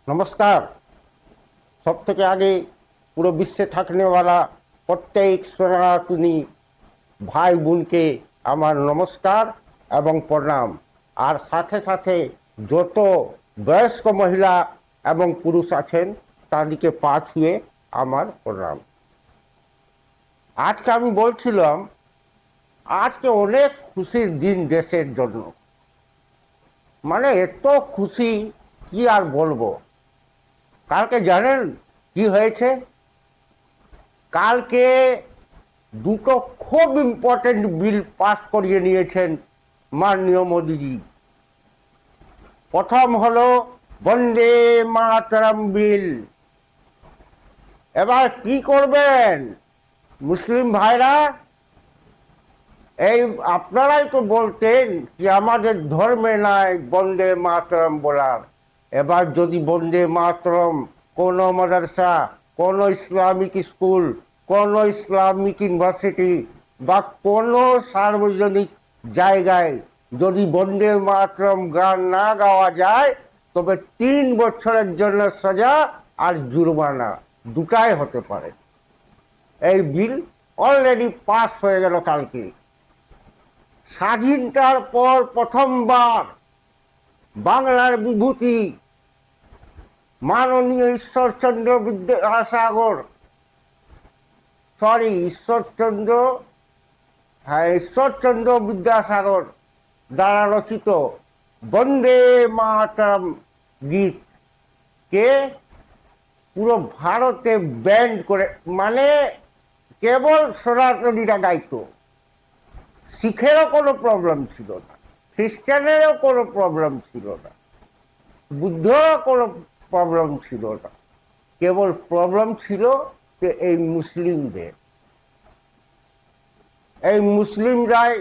नमस्कार। सब থেকে আগে পুরো বিশ্বে থাকने वाला প্রত্যেক সনাতনী ভাই বোনকে আমার নমস্কার এবং প্রণাম। আর সাথে সাথে যত বয়স্ক মহিলা এবং পুরুষ আছেন তাদেরকে পা ছুঁয়ে আমার প্রণাম। আজকে আমি বলছিলাম আজকে অনেক খুশির দিন দেশের জন্য, মানে এত খুশি কি আর বলবো। কালকে জানেন কি হয়েছে? কালকে দুটো খুব ইম্পর্টেন্ট বিল পাস করিয়ে নিয়েছেন মাননীয় মোদিজি। প্রথম হলো বন্দে মাতরম বিল। এবার কি করবেন মুসলিম ভাইরা? এই আপনারাই তো বলতেন যে আমাদের ধর্মে নাই বন্দে মাতরম বলার। এবার যদি বন্দে মাতরম কোনো মাদ্রাসা, কোনো ইসলামিক স্কুল, কোনো ইসলামিক ইউনিভার্সিটি বা কোনো সার্বজনিক জায়গায় যদি বন্দে মাতরম গান না গাওয়া যায় তবে 3 বছরের জন্য সাজা আর জুরমানা দুটাই হতে পারে। এই বিল অলরেডি পাস হয়ে গেল কালকে। স্বাধীনতার পর প্রথমবার বাংলার বিভূতি মাননীয় ঈশ্বরচন্দ্র বিদ্যাসাগর ঈশ্বরচন্দ্র বিদ্যাসাগর দ্বারা রচিত বন্দে মাতরম গীত কে পুরো ভারতে ব্যান্ড করে, মানে কেবল সনাতনীরা গাইতো। শিখেরও কোনো প্রবলেম ছিল না, খ্রিস্টানেরও কোনো প্রবলেম ছিল না, বুদ্ধরও কোনো প্রবলেম ছিল না। কেবল প্রবলেম ছিল যে এই মুসলিমদের। এই মুসলিমরাই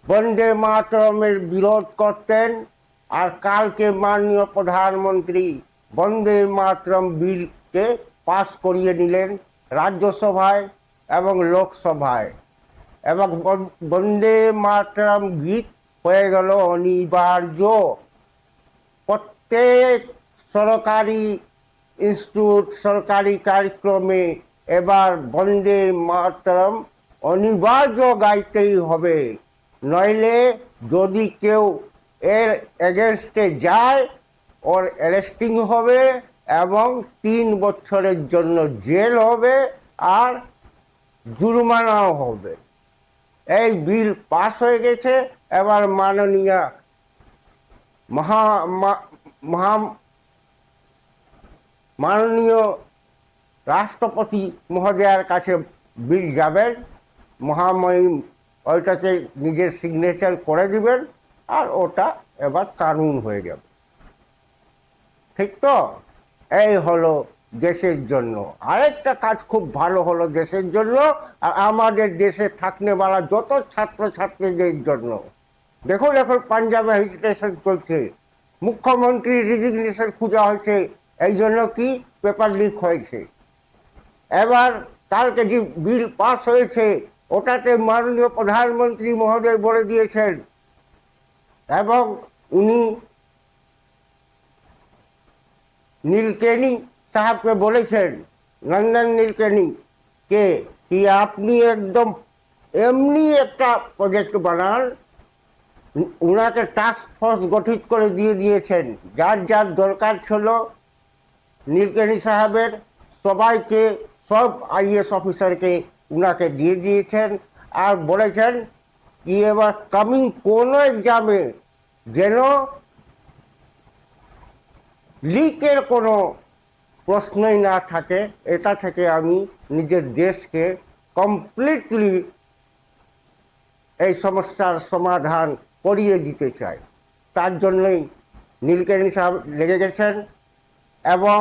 বন্দে মাতরমের বিরোধ করতেন। আর কালকে মাননীয় প্রধানমন্ত্রী বন্দে মাতরম বিলকে পাস করিয়ে নিলেন রাজ্যসভায় এবং লোকসভায়, এবং বন্দে মাতরম গীত হয়ে গেল অনিবার্য। প্রত্যেক সরকারি ইনস্টিটিউট, সরকারি কার্যক্রমে এবার বন্দে মাতরম অনিবার্য গাইতেই হবে, নইলে যদি কেউ এর এগেনস্টে যায় ওর অ্যারেস্টিং হবে এবং 3 বছরের জন্য জেল হবে আর জুরমানাও হবে। এই বিল পাস হয়ে গেছে। এবার মাননীয় মাননীয় রাষ্ট্রপতি মহোদয়ার কাছে বিল যাবেন, মহামহিম ওইটাতে নিজের সিগনেচার করে দিবেন আর ওটা এবার কানুন হয়ে যাবে। ঠিক তো? এই হলো দেশের জন্য। আরেকটা কাজ খুব ভালো হলো দেশের জন্য আর আমাদের দেশে থাকনেওয়ালা যত ছাত্র ছাত্রীদের জন্য। দেখুন এখন পাঞ্জাবে এজিটেশন চলছে, মুখ্যমন্ত্রী রিজিগনেশন খোঁজা হয়েছে, এই জন্য কি পেপার লিক হয়েছে। এবার কালকে যে বিল পাস হয়েছে ওটাতে মাননীয় প্রধানমন্ত্রী মহোদয় বলে দিয়েছেন এবং উনি নীলকেনি সাহেবকে বলেছেন, নন্দন নীলকেনি কে, কি আপনি একদম এমনি একটা প্রজেক্ট বানান। উনাকে টাস্ক ফোর্স গঠিত করে দিয়ে দিয়েছেন, যার যার দরকার ছিল নীলকেনি সাহেবের সবাইকে, সব আইএস অফিসারকে উনাকে দিয়ে দিয়েছেন। আর বলেছেন কি এবার কামিং কোনো এক্সামে যেন লিকের কোনো প্রশ্নই না থাকে। এটা থেকে আমি নিজের দেশকে কমপ্লিটলি এই সমস্যার সমাধান করিয়ে দিতে চাই। তার জন্যই নীলকেনি সাহেব লেগে গেছেন। এবং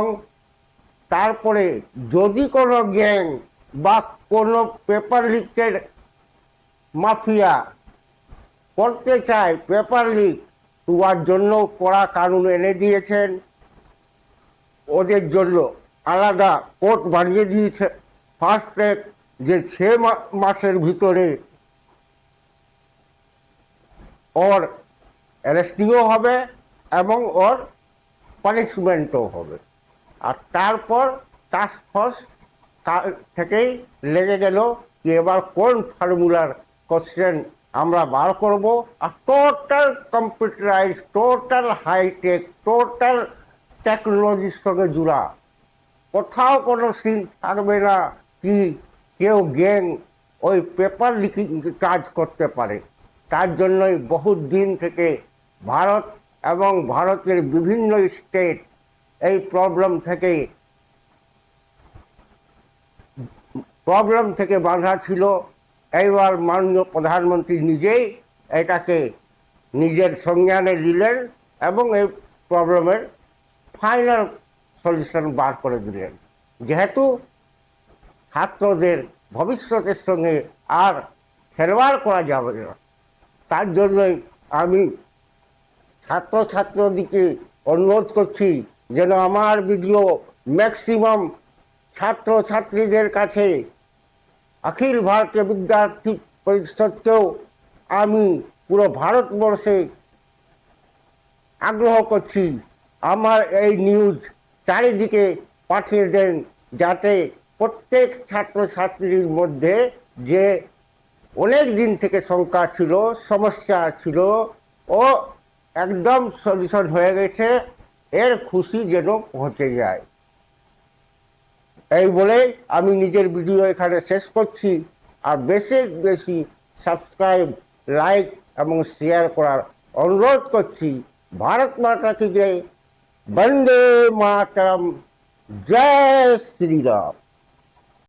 তারপরে যদি কোনো গ্যাং বা কোনো পেপার লিকের মাফিয়া করতে চায় পেপার লিক, তার জন্য কড়া কানুন এনে দিয়েছেন। ওদের জন্য আলাদা কোর্ট বানিয়ে দিয়েছে ফাস্ট ট্র্যাক, যে 6 মাসের ভিতরে ওর অ্যারেস্টিংও হবে এবং ওর পানিশমেন্টও হবে। আর তারপর টাস্ক ফোর্স থেকেই লেগে গেল যে এবার কোন ফর্মুলার কোশ্চেন আমরা বার করব, আর total computerize, total hitech, total টেকনোলজির সঙ্গে জুড়া। কোথাও কোনো সিন থাকবে না কি কেউ গ্যাং ওই পেপার লিখে কাজ করতে পারে। তার জন্যই বহু দিন থেকে ভারত এবং ভারতের বিভিন্ন স্টেট এই প্রবলেম থেকে বাঁধা ছিল। এইবার মাননীয় প্রধানমন্ত্রী নিজেই এটাকে নিজের সংজ্ঞানে নিলেন এবং এই প্রবলেমের ফাইনাল সলিউশন বার করে দিলেন। যেহেতু ছাত্রদের ভবিষ্যতের সঙ্গে আর খেলবাড় করা যাবে না, তার জন্যই আমি ছাত্রছাত্রীদেরকে অনুরোধ করছি যেন আমার ভিডিও ম্যাক্সিমাম ছাত্রছাত্রীদের কাছে, অখিল ভারতীয় বিদ্যার্থী পরিষদকেও আমি পুরো ভারতবর্ষে আগ্রহ করছি আমার এই নিউজ চারিদিকে পাঠিয়ে দেন, যাতে প্রত্যেক ছাত্রছাত্রীর মধ্যে যে অনেক দিন থেকে শঙ্কা ছিল, সমস্যা ছিল, ও একদম সলিউশন হয়ে গেছে, এর খুশি যেন পৌঁছে যায়। এই বলে আমি নিজের ভিডিও এখানে শেষ করছি। আর বেশি বেশি সাবস্ক্রাইব, লাইক এবং শেয়ার করার অনুরোধ করছি। ভারত মাতা কি জয়, বন্দে মাতরম, জয় শ্রীরাম।